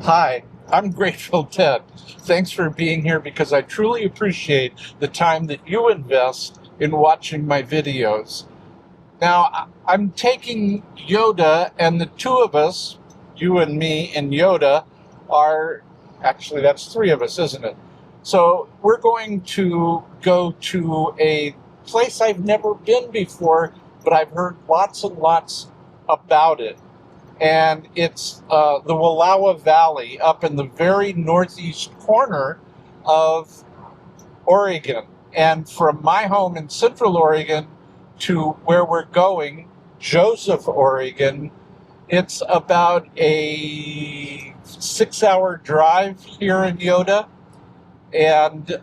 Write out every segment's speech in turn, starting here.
Hi, I'm Grateful Ted. Thanks for being here because I truly appreciate the time that you invest in watching my videos. Now, I'm taking Yoda, and the two of us, you and me and Yoda, are actually, that's three of us, isn't it? So we're going to go to a place I've never been before, but I've heard lots and lots about it. And it's the Wallowa Valley up in the very northeast corner of Oregon. And from my home in Central Oregon to where we're going, Joseph, Oregon, it's about a 6-hour drive here in Yoda. And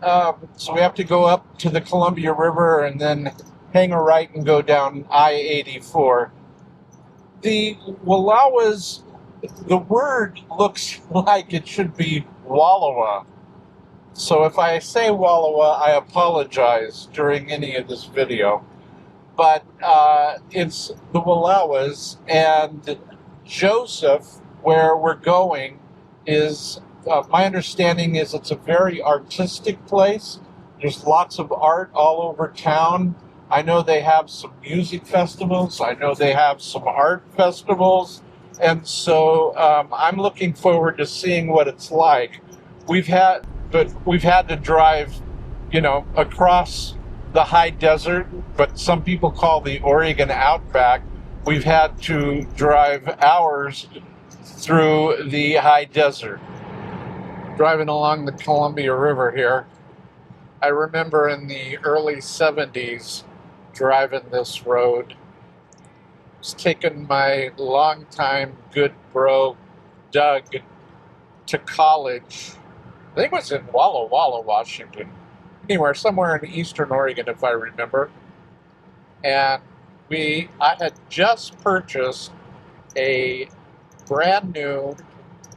so we have to go up to the Columbia River and then hang a right and go down I-84. The Wallowas, the word looks like it should be Wallowa. So if I say Wallowa, I apologize during any of this video. But it's the Wallowas, and Joseph, where we're going, is, my understanding is it's a very artistic place. There's lots of art all over town. I know they have some music festivals. I know they have some art festivals. And so I'm looking forward to seeing what it's like. We've had to drive, across the high desert, but some people call the Oregon Outback. We've had to drive hours through the high desert. Driving along the Columbia River here, I remember in the early 70s driving this road. I was taking my longtime good bro, Doug, to college. I think it was in Walla Walla, Washington. Anywhere, somewhere in eastern Oregon, if I remember. And I had just purchased a brand new,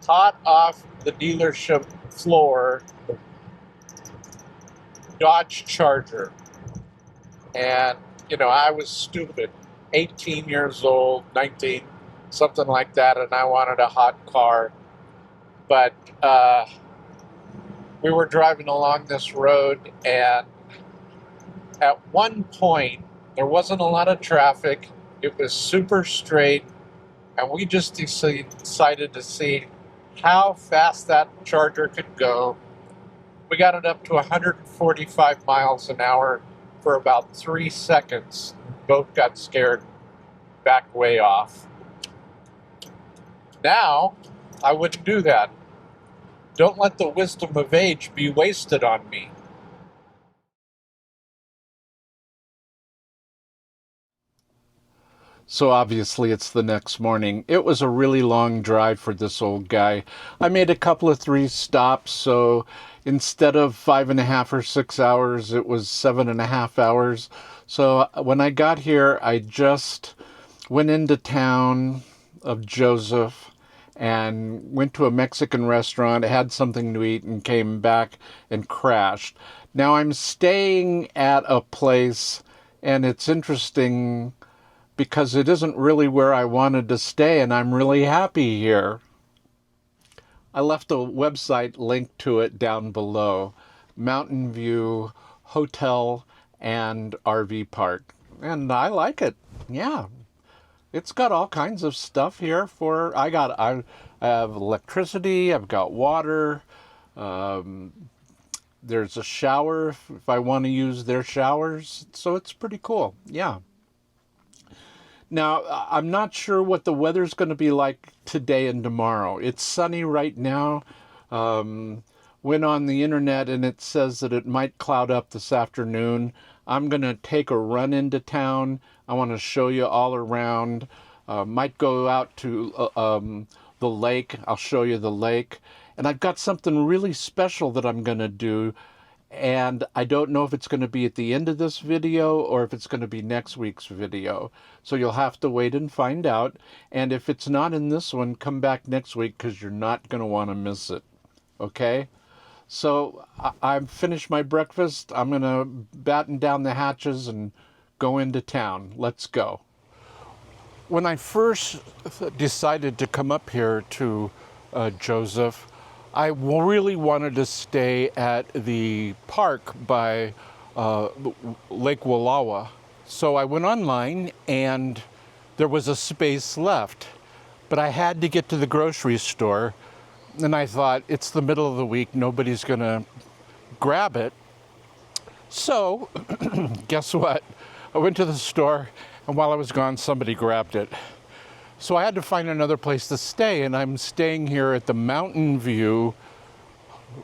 hot off the dealership floor, Dodge Charger. And, I was stupid, 18 years old, 19, something like that, and I wanted a hot car. But we were driving along this road, and at one point, there wasn't a lot of traffic. It was super straight, and we just decided to see how fast that Charger could go. We got it up to 145 miles an hour for about 3 seconds. Both got scared, backed way off. Now, I wouldn't do that. Don't let the wisdom of age be wasted on me. So obviously it's the next morning. It was a really long drive for this old guy. I made a couple of 3 stops, so instead of 5.5 or 6 hours, it was 7.5 hours. So when I got here, I just went into town of Joseph and went to a Mexican restaurant, had something to eat, and came back and crashed. Now I'm staying at a place, and it's interesting because it isn't really where I wanted to stay, and I'm really happy here. I left a website linked to it down below, Mountain View Hotel and RV Park, and I like it. Yeah, it's got all kinds of stuff here. I have electricity, I've got water, there's a shower if I want to use their showers, so it's pretty cool. Yeah. Now, I'm not sure what the weather's going to be like today and tomorrow. It's sunny right now. Went on the internet and it says that it might cloud up this afternoon. I'm going to take a run into town. I want to show you all around. Might go out to the lake. I'll show you the lake. And I've got something really special that I'm going to do. And I don't know if it's going to be at the end of this video or if it's going to be next week's video. So you'll have to wait and find out. And if it's not in this one, come back next week because you're not going to want to miss it. Okay? So I've finished my breakfast. I'm going to batten down the hatches and go into town. Let's go. When I first decided to come up here to Joseph. I really wanted to stay at the park by Lake Wallowa. So I went online and there was a space left. But I had to get to the grocery store, and I thought, it's the middle of the week, nobody's gonna grab it. So, guess what? I went to the store, and while I was gone, somebody grabbed it. So I had to find another place to stay, and I'm staying here at the Mountain View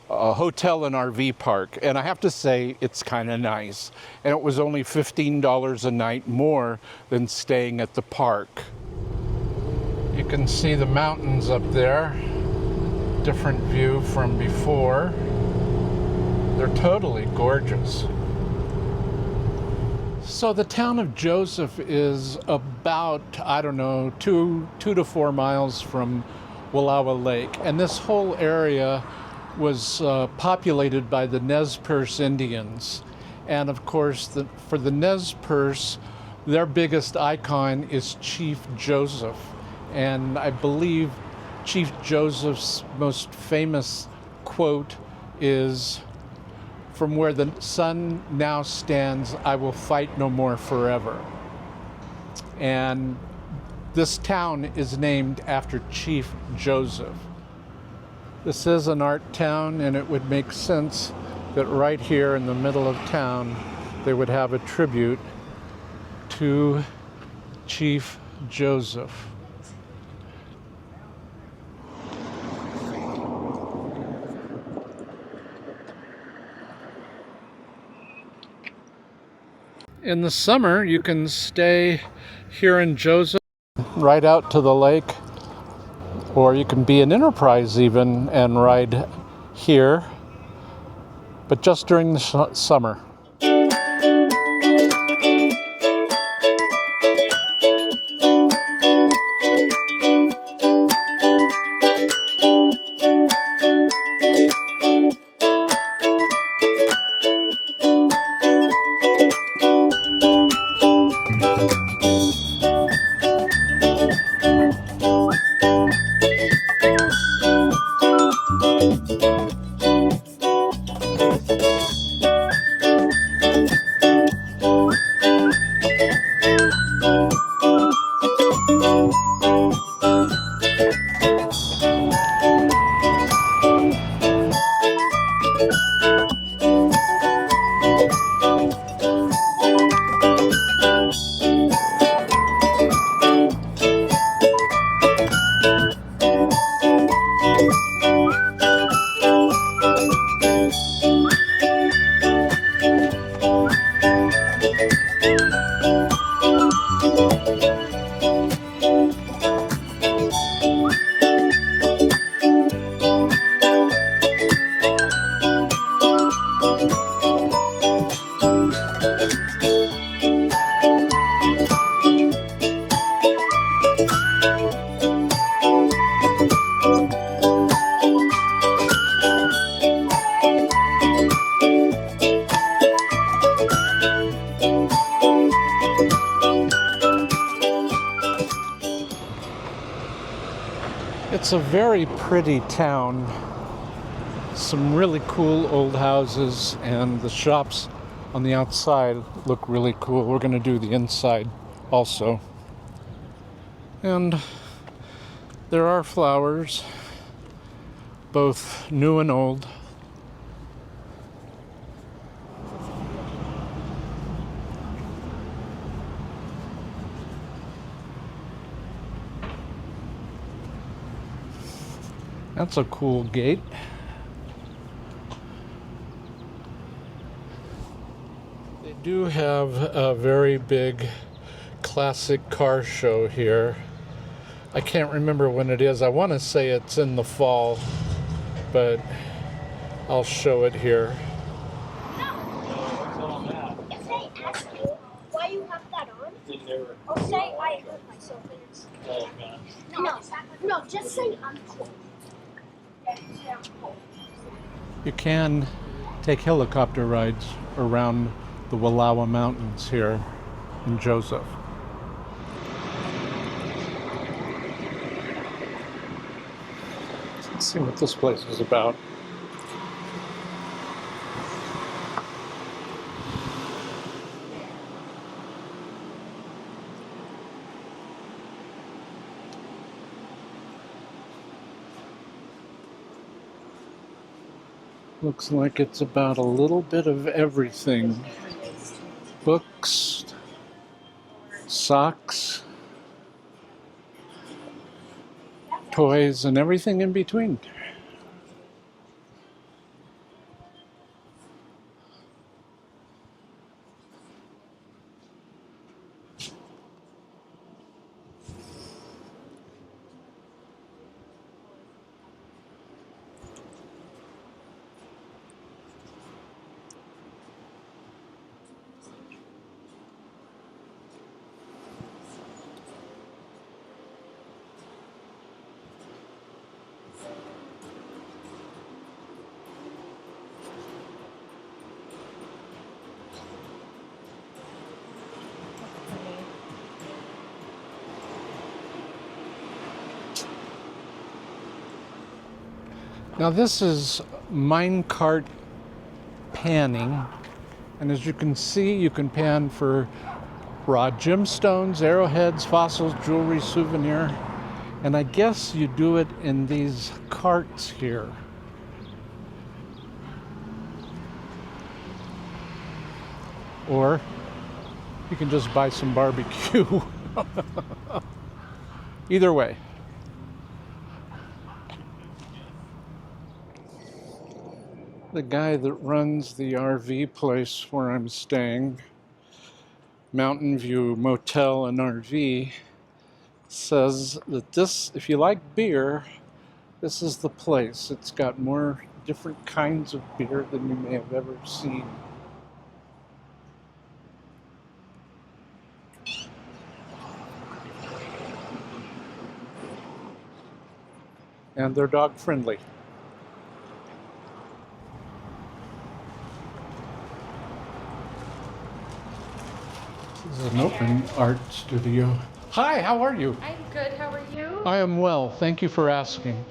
Hotel and RV Park. And I have to say, it's kind of nice. And it was only $15 a night more than staying at the park. You can see the mountains up there. Different view from before. They're totally gorgeous. So the town of Joseph is about, I don't know, two to 4 miles from Wallowa Lake. And this whole area was populated by the Nez Perce Indians. And of course, for the Nez Perce, their biggest icon is Chief Joseph. And I believe Chief Joseph's most famous quote is, "From where the sun now stands, I will fight no more forever." And this town is named after Chief Joseph. This is an art town, and it would make sense that right here in the middle of town, they would have a tribute to Chief Joseph. In the summer, you can stay here in Joseph, right out to the lake, or you can be an Enterprise even and ride here, but just during the summer. It's a very pretty town. Some really cool old houses, and the shops on the outside look really cool. We're going to do the inside also. And there are flowers, both new and old. That's a cool gate. They do have a very big classic car show here. I can't remember when it is. I want to say it's in the fall, but I'll show it here. Why you have that on? I'll say I hurt myself. No, just say I'm cold. You can take helicopter rides around the Wallowa Mountains here in Joseph. see what this place is about. Looks like it's about a little bit of everything. Books, socks, toys, and everything in between. Now this is minecart panning, and as you can see, you can pan for raw gemstones, arrowheads, fossils, jewelry, souvenir, and I guess you do it in these carts here. Or you can just buy some barbecue. Either way. The guy that runs the RV place where I'm staying, Mountain View Motel and RV, says that this, if you like beer, this is the place. It's got more different kinds of beer than you may have ever seen. And they're dog friendly. This is an open art studio. Hi, how are you? I'm good, how are you? I am well, thank you for asking.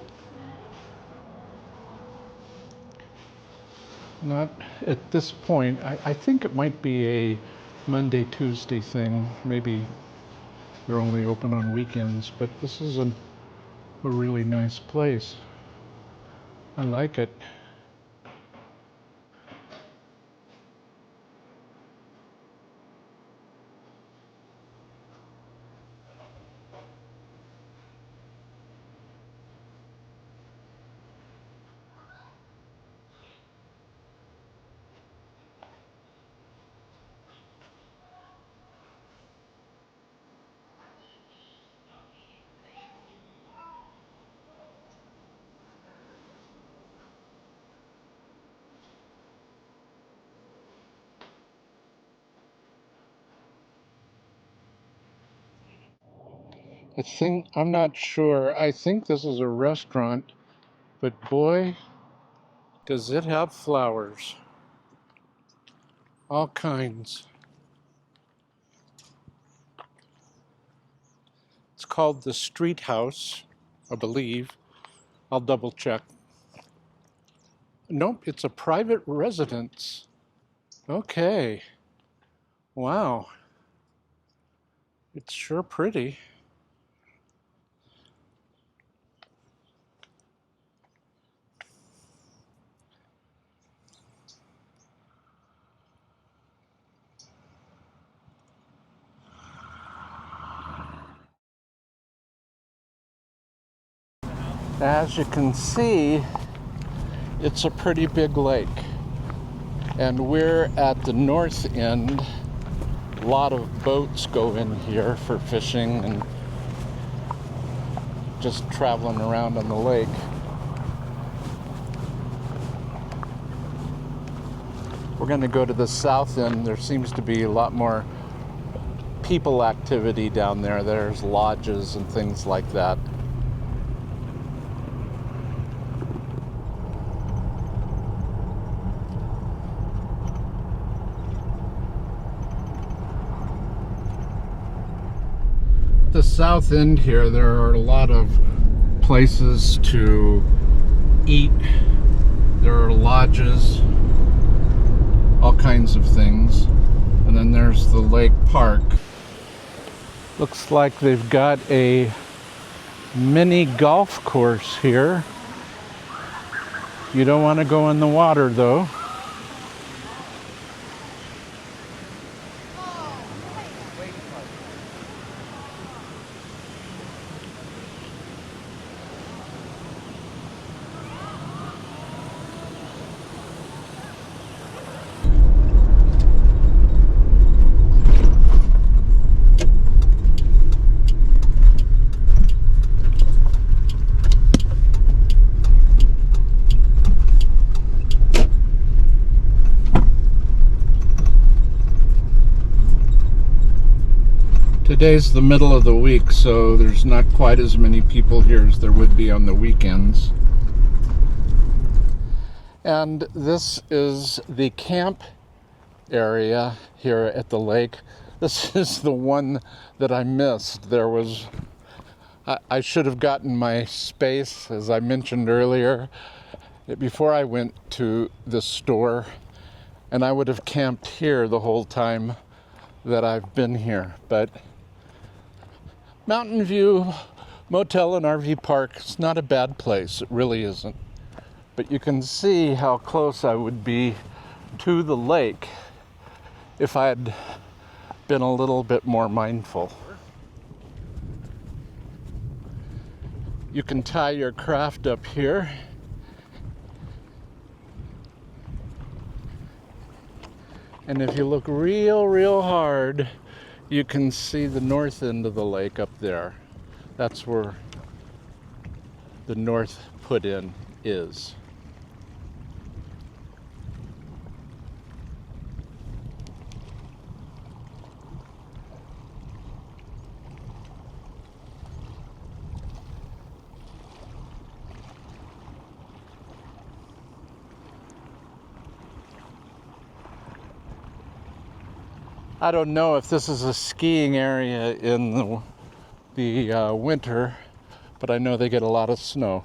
Not at this point. I think it might be a Monday, Tuesday thing. Maybe they're only open on weekends, but this is a really nice place. I like it. I'm not sure. I think this is a restaurant, but boy, does it have flowers. All kinds. It's called the Street House, I believe. I'll double check. Nope, it's a private residence. Okay. Wow. It's sure pretty. As you can see, it's a pretty big lake. And we're at the north end. A lot of boats go in here for fishing and just traveling around on the lake. We're going to go to the south end. There seems to be a lot more people activity down there. There's lodges and things like that. The south end here, there are a lot of places to eat. There are lodges, all kinds of things. And then there's the lake park. Looks like they've got a mini golf course here. You don't want to go in the water though. Today's the middle of the week, so there's not quite as many people here as there would be on the weekends. And this is the camp area here at the lake. This is the one that I missed. I should have gotten my space, as I mentioned earlier, before I went to the store, and I would have camped here the whole time that I've been here. But Mountain View Motel and RV Park, it's not a bad place, it really isn't. But you can see how close I would be to the lake if I had been a little bit more mindful. You can tie your craft up here. And if you look real hard, you can see the north end of the lake up there. That's where the north put-in is. I don't know if this is a skiing area in the winter, but I know they get a lot of snow.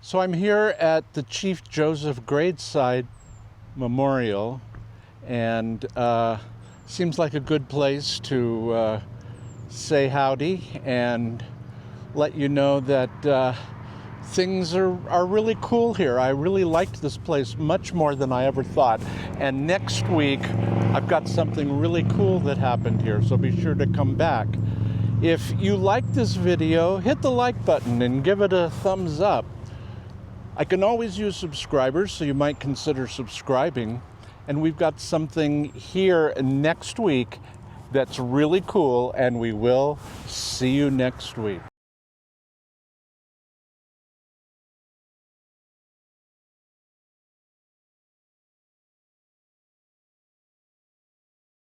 So I'm here at the Chief Joseph Gradeside Memorial, and seems like a good place to say howdy and let you know that things are really cool here. I really liked this place much more than I ever thought. And next week, I've got something really cool that happened here, so be sure to come back. If you like this video, hit the like button and give it a thumbs up. I can always use subscribers, so you might consider subscribing. And we've got something here next week that's really cool, and we will see you next week.